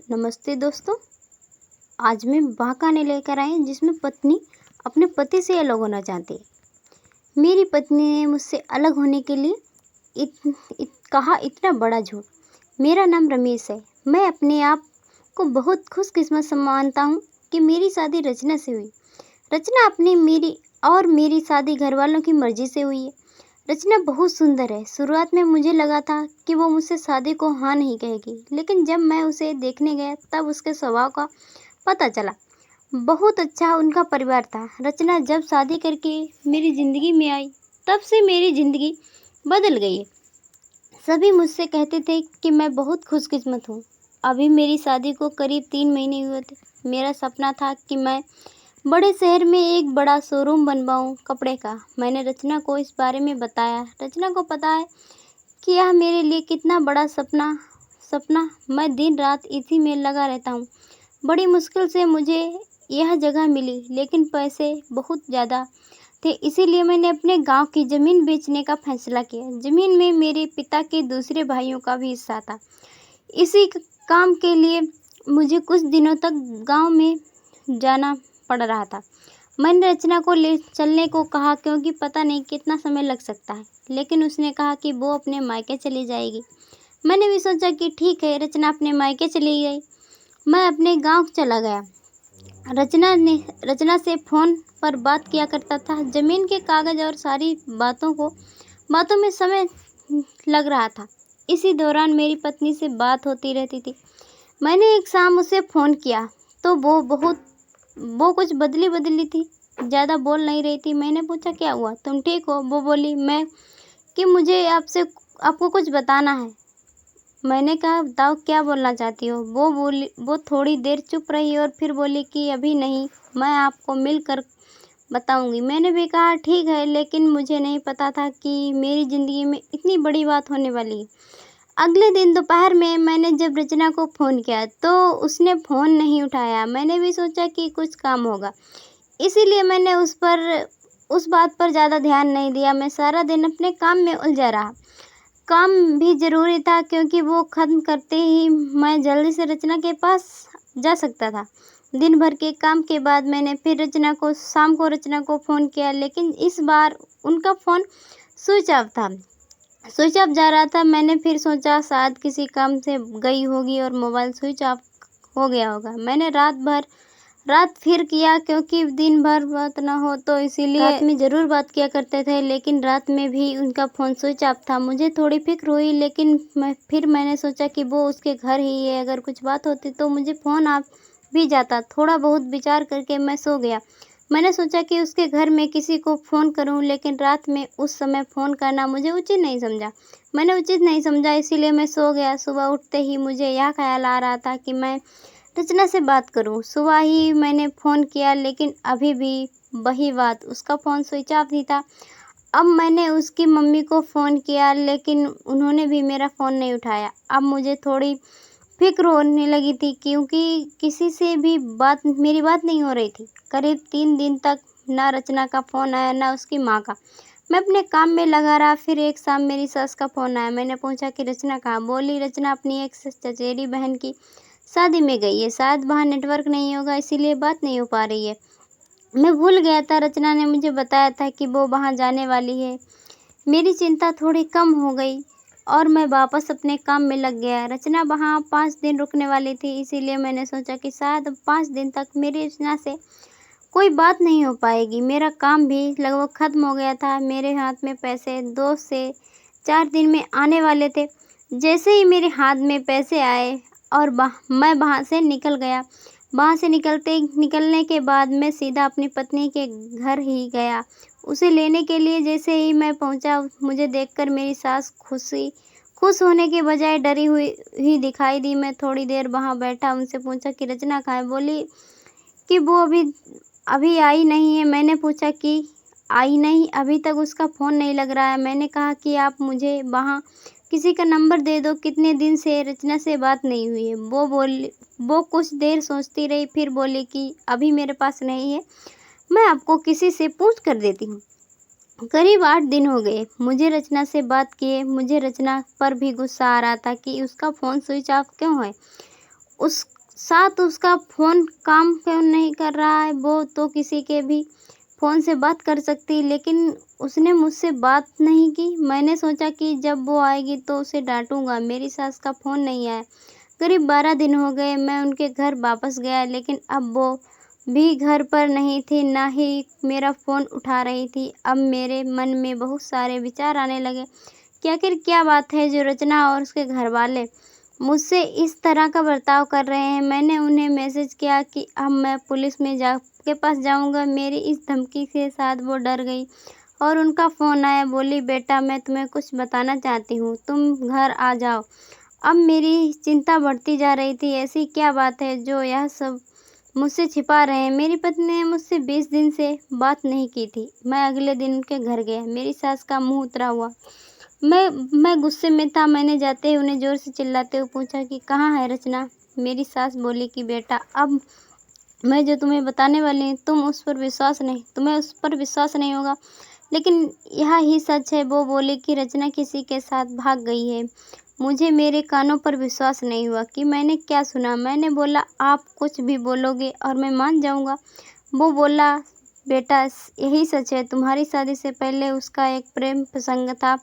नमस्ते दोस्तों। आज मैं वह कहानी लेकर आई जिसमें पत्नी अपने पति से अलग होना चाहती है। मेरी पत्नी ने मुझसे अलग होने के लिए कहा इतना बड़ा झूठ। मेरा नाम रमेश है। मैं अपने आप को बहुत खुशकिस्मत मानता हूँ कि मेरी शादी रचना से हुई। रचना अपनी मेरी शादी घर वालों की मर्जी से हुई है। रचना बहुत सुंदर है। शुरुआत में मुझे लगा था कि वो मुझसे शादी को हाँ नहीं कहेगी, लेकिन जब मैं उसे देखने गया तब उसके स्वभाव का पता चला। बहुत अच्छा उनका परिवार था। रचना जब शादी करके मेरी ज़िंदगी में आई तब से मेरी ज़िंदगी बदल गई है। सभी मुझसे कहते थे कि मैं बहुत खुशकिस्मत हूँ। अभी मेरी शादी को करीब 3 महीने हुए थे। मेरा सपना था कि मैं बड़े शहर में एक बड़ा शोरूम बनवाऊँ कपड़े का। मैंने रचना को इस बारे में बताया। रचना को पता है कि यह मेरे लिए कितना बड़ा सपना मैं दिन रात इसी में लगा रहता हूँ। बड़ी मुश्किल से मुझे यह जगह मिली, लेकिन पैसे बहुत ज़्यादा थे, इसीलिए मैंने अपने गांव की ज़मीन बेचने का फैसला किया। ज़मीन में मेरे पिता के दूसरे भाइयों का भी हिस्सा था। इसी काम के लिए मुझे कुछ दिनों तक गांव में जाना पड़ रहा था। मैंने रचना को ले चलने को कहा क्योंकि पता नहीं कितना समय लग सकता है, लेकिन उसने कहा कि वो अपने मायके चली जाएगी। मैंने भी सोचा कि ठीक है। रचना अपने मायके चली गई। मैं अपने गांव चला गया। रचना से फ़ोन पर बात किया करता था। ज़मीन के कागज़ और सारी बातों में समय लग रहा था। इसी दौरान मेरी पत्नी से बात होती रहती थी। मैंने एक शाम उसे फ़ोन किया तो वो कुछ बदली थी, ज़्यादा बोल नहीं रही थी। मैंने पूछा क्या हुआ, तुम ठीक हो? वो बोली कि मुझे आपको कुछ बताना है। मैंने कहा बताओ, क्या बोलना चाहती हो? वो थोड़ी देर चुप रही और फिर बोली कि अभी नहीं, मैं आपको मिलकर बताऊंगी। मैंने भी कहा ठीक है, लेकिन मुझे नहीं पता था कि मेरी ज़िंदगी में इतनी बड़ी बात होने वाली है। अगले दिन दोपहर में मैंने जब रचना को फ़ोन किया तो उसने फ़ोन नहीं उठाया। मैंने भी सोचा कि कुछ काम होगा, इसीलिए मैंने उस बात पर ज़्यादा ध्यान नहीं दिया। मैं सारा दिन अपने काम में उलझा रहा। काम भी ज़रूरी था क्योंकि वो ख़त्म करते ही मैं जल्दी से रचना के पास जा सकता था। दिन भर के काम के बाद मैंने फिर शाम को रचना को फ़ोन किया, लेकिन इस बार उनका फ़ोन स्विच ऑफ जा रहा था। मैंने फिर सोचा शायद किसी काम से गई होगी और मोबाइल स्विच ऑफ हो गया होगा। मैंने रात फिर किया क्योंकि दिन भर बात ना हो, तो इसीलिए रात में ज़रूर बात किया करते थे, लेकिन रात में भी उनका फ़ोन स्विच ऑफ था। मुझे थोड़ी फिक्र हुई, लेकिन मैंने सोचा कि वो उसके घर ही है, अगर कुछ बात होती तो मुझे फ़ोन आ भी जाता। थोड़ा बहुत विचार करके मैं सो गया। मैंने सोचा कि उसके घर में किसी को फ़ोन करूं, लेकिन रात में उस समय फ़ोन करना मुझे उचित नहीं समझा, इसीलिए मैं सो गया। सुबह उठते ही मुझे यह ख्याल आ रहा था कि मैं रचना से बात करूं। सुबह ही मैंने फ़ोन किया, लेकिन अभी भी वही बात, उसका फ़ोन स्विच ऑफ ही था। अब मैंने उसकी मम्मी को फ़ोन किया, लेकिन उन्होंने भी मेरा फ़ोन नहीं उठाया। अब मुझे थोड़ी फिक्र होने लगी थी क्योंकि किसी से भी मेरी बात नहीं हो रही थी। करीब 3 दिन तक ना रचना का फ़ोन आया, ना उसकी माँ का। मैं अपने काम में लगा रहा। फिर एक शाम मेरी सास का फ़ोन आया। मैंने पूछा कि रचना कहाँ? बोली रचना अपनी एक चचेरी बहन की शादी में गई है, शायद वहाँ नेटवर्क नहीं होगा, इसीलिए बात नहीं हो पा रही है। मैं भूल गया था। रचना ने मुझे बताया था कि वो वहाँ जाने वाली है। मेरी चिंता थोड़ी कम हो गई और मैं वापस अपने काम में लग गया। रचना वहाँ 5 दिन रुकने वाली थी, इसीलिए मैंने सोचा कि शायद 5 दिन तक मेरी रचना से कोई बात नहीं हो पाएगी। मेरा काम भी लगभग ख़त्म हो गया था। मेरे हाथ में पैसे 2 से 4 दिन में आने वाले थे। जैसे ही मेरे हाथ में पैसे आए और मैं वहाँ से निकल गया। वहाँ से निकलने के बाद मैं सीधा अपनी पत्नी के घर ही गया उसे लेने के लिए। जैसे ही मैं पहुँचा, मुझे देखकर मेरी सास खुश होने के बजाय डरी हुई ही दिखाई दी। मैं थोड़ी देर वहाँ बैठा, उनसे पूछा कि रचना कहाँ है? बोली कि वो अभी आई नहीं है। मैंने पूछा कि आई नहीं, अभी तक उसका फ़ोन नहीं लग रहा है। मैंने कहा कि आप मुझे वहाँ किसी का नंबर दे दो, कितने दिन से रचना से बात नहीं हुई है। वो कुछ देर सोचती रही, फिर बोली कि अभी मेरे पास नहीं है, मैं आपको किसी से पूछ कर देती हूँ। करीब 8 दिन हो गए मुझे रचना से बात किए। मुझे रचना पर भी गुस्सा आ रहा था कि उसका फ़ोन स्विच ऑफ क्यों है। उस साथ उसका फ़ोन काम क्यों नहीं कर रहा है? वो तो किसी के भी फ़ोन से बात कर सकती, लेकिन उसने मुझसे बात नहीं की। मैंने सोचा कि जब वो आएगी तो उसे डाँटूँगा। मेरी सास का फ़ोन नहीं आया। करीब 12 दिन हो गए मैं उनके घर वापस गया, लेकिन अब वो भी घर पर नहीं थी, ना ही मेरा फ़ोन उठा रही थी। अब मेरे मन में बहुत सारे विचार आने लगे कि आखिर क्या बात है जो रचना और उसके घरवाले मुझसे इस तरह का बर्ताव कर रहे हैं। मैंने उन्हें मैसेज किया कि अब मैं पुलिस में के पास जाऊँगा। मेरी इस धमकी के साथ वो डर गई और उनका फ़ोन आया। बोली, बेटा मैं तुम्हें कुछ बताना चाहती हूँ, तुम घर आ जाओ। अब मेरी चिंता बढ़ती जा रही थी। ऐसी क्या बात है जो यह सब मुझसे छिपा रहे हैं? मेरी पत्नी ने मुझसे 20 दिन से बात नहीं की थी। मैं अगले दिन उनके घर गया। मेरी सास का मुँह उतरा हुआ। मैं गुस्से में था। मैंने जाते ही उन्हें ज़ोर से चिल्लाते हुए पूछा कि कहाँ है रचना? मेरी सास बोली कि बेटा अब मैं जो तुम्हें बताने वाली हूँ तुम्हें उस पर विश्वास नहीं होगा, लेकिन यह ही सच है। वो बोली कि रचना किसी के साथ भाग गई है। मुझे मेरे कानों पर विश्वास नहीं हुआ कि मैंने क्या सुना। मैंने बोला, आप कुछ भी बोलोगे और मैं मान जाऊँगा। वो बोला, बेटा यही सच है। तुम्हारी शादी से पहले उसका एक प्रेम प्रसंग था।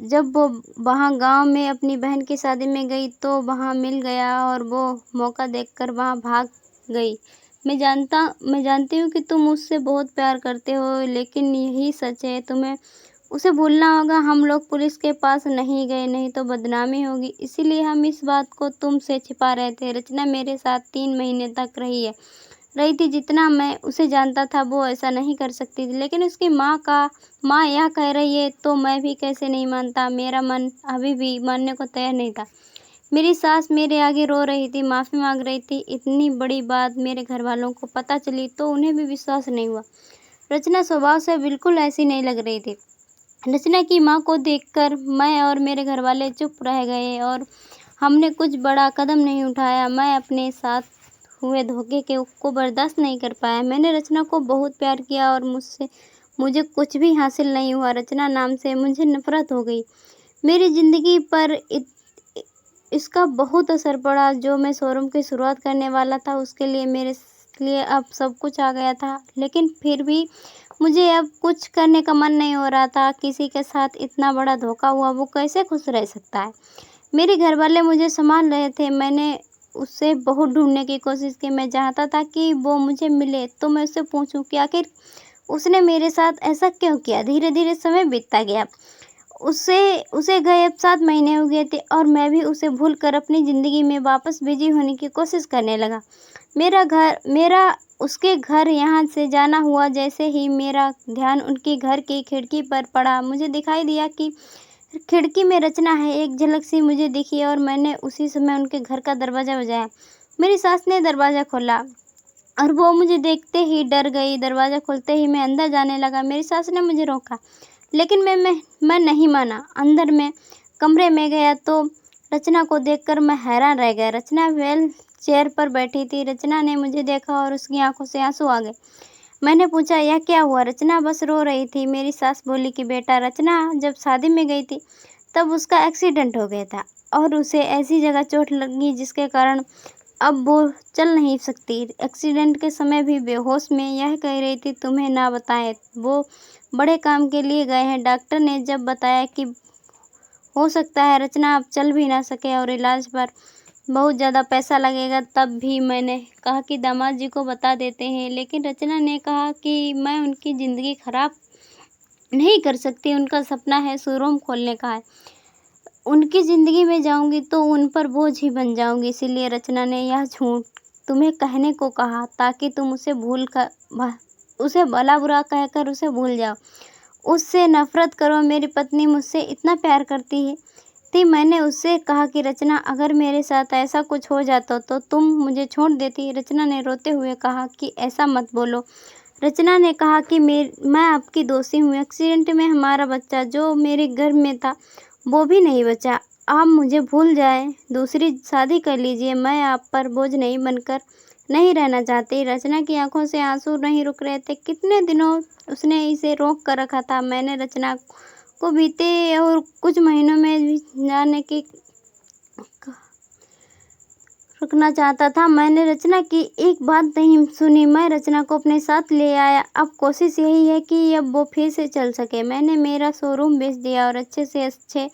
जब वो वहाँ गाँव में अपनी बहन की शादी में गई तो वहाँ मिल गया और वो मौका देखकर वहाँ भाग गई। मैं जानती हूँ कि तुम उससे बहुत प्यार करते हो, लेकिन यही सच है। तुम्हें उसे भूलना होगा। हम लोग पुलिस के पास नहीं गए, नहीं तो बदनामी होगी, इसीलिए हम इस बात को तुमसे छिपा रहे थे। रचना मेरे साथ 3 महीने तक रही थी। जितना मैं उसे जानता था वो ऐसा नहीं कर सकती थी, लेकिन उसकी माँ यह कह रही है तो मैं भी कैसे नहीं मानता। मेरा मन अभी भी मानने को तैयार नहीं था। मेरी सास मेरे आगे रो रही थी, माफ़ी मांग रही थी। इतनी बड़ी बात मेरे घरवालों को पता चली तो उन्हें भी विश्वास नहीं हुआ। रचना स्वभाव से बिल्कुल ऐसी नहीं लग रही थी। रचना की माँ को देखकर मैं और मेरे घरवाले चुप रह गए और हमने कुछ बड़ा कदम नहीं उठाया। मैं अपने साथ हुए धोखे को बर्दाश्त नहीं कर पाया। मैंने रचना को बहुत प्यार किया और मुझे कुछ भी हासिल नहीं हुआ। रचना नाम से मुझे नफरत हो गई। मेरी ज़िंदगी पर इसका बहुत असर पड़ा। जो मैं शोरूम की शुरुआत करने वाला था उसके लिए मेरे लिए अब सब कुछ आ गया था, लेकिन फिर भी मुझे अब कुछ करने का मन नहीं हो रहा था। किसी के साथ इतना बड़ा धोखा हुआ, वो कैसे खुश रह सकता है? मेरे घरवाले मुझे संभाल रहे थे। मैंने उससे बहुत ढूंढने की कोशिश की। मैं चाहता था कि वो मुझे मिले तो मैं उससे पूछूं कि आखिर उसने मेरे साथ ऐसा क्यों किया। धीरे धीरे समय बीतता गया। उसे उसे गए अब 7 महीने हो गए थे और मैं भी उसे भूलकर अपनी ज़िंदगी में वापस बिजी होने की कोशिश करने लगा। मेरा उसके घर यहाँ से जाना हुआ। जैसे ही मेरा ध्यान उनके घर की खिड़की पर पड़ा, मुझे दिखाई दिया कि खिड़की में रचना है। एक झलक सी मुझे दिखी और मैंने उसी समय उनके घर का दरवाज़ा बजाया। मेरी सास ने दरवाज़ा खोला और वो मुझे देखते ही डर गई। दरवाज़ा खोलते ही मैं अंदर जाने लगा। मेरी सास ने मुझे रोका, लेकिन मैं नहीं माना। अंदर में कमरे में गया तो रचना को देखकर मैं हैरान रह गया। रचना व्हील चेयर पर बैठी थी। रचना ने मुझे देखा और उसकी आंखों से आंसू आ गए। मैंने पूछा, यह क्या हुआ? रचना बस रो रही थी। मेरी सास बोली कि बेटा, रचना जब शादी में गई थी तब उसका एक्सीडेंट हो गया था और उसे ऐसी जगह चोट लगी जिसके कारण अब वो चल नहीं सकती। एक्सीडेंट के समय भी बेहोश में यह कह रही थी तुम्हें ना बताएं, वो बड़े काम के लिए गए हैं। डॉक्टर ने जब बताया कि हो सकता है रचना अब चल भी ना सके और इलाज पर बहुत ज़्यादा पैसा लगेगा, तब भी मैंने कहा कि दामाद जी को बता देते हैं। लेकिन रचना ने कहा कि मैं उनकी ज़िंदगी खराब नहीं कर सकती। उनका सपना है शोरूम खोलने का है। उनकी ज़िंदगी में जाऊंगी तो उन पर बोझ ही बन जाऊंगी। इसीलिए रचना ने यह झूठ तुम्हें कहने को कहा ताकि तुम उसे भला बुरा कहकर उसे भूल जाओ, उससे नफरत करो। मेरी पत्नी मुझसे इतना प्यार करती है थी। मैंने उससे कहा कि रचना, अगर मेरे साथ ऐसा कुछ हो जाता तो तुम मुझे छोड़ देती। रचना ने रोते हुए कहा कि ऐसा मत बोलो। रचना ने कहा कि मैं आपकी दोषी हूँ। एक्सीडेंट में हमारा बच्चा जो मेरे गर्भ में था वो भी नहीं बचा। आप मुझे भूल जाएं, दूसरी शादी कर लीजिए। मैं आप पर बोझ नहीं रहना चाहती। रचना की आंखों से आंसू नहीं रुक रहे थे। कितने दिनों उसने इसे रोक कर रखा था। मैंने रचना को बीते और कुछ महीनों में भी जाने की रुकना चाहता था। मैंने रचना की एक बात नहीं सुनी। मैं रचना को अपने साथ ले आया। अब कोशिश यही है कि अब वो फिर से चल सके। मैंने मेरा शोरूम बेच दिया और अच्छे से अच्छे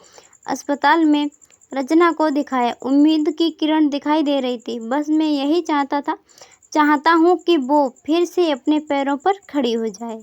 अस्पताल में रचना को दिखाया। उम्मीद की किरण दिखाई दे रही थी। बस मैं यही चाहता हूँ कि वो फिर से अपने पैरों पर खड़ी हो जाए।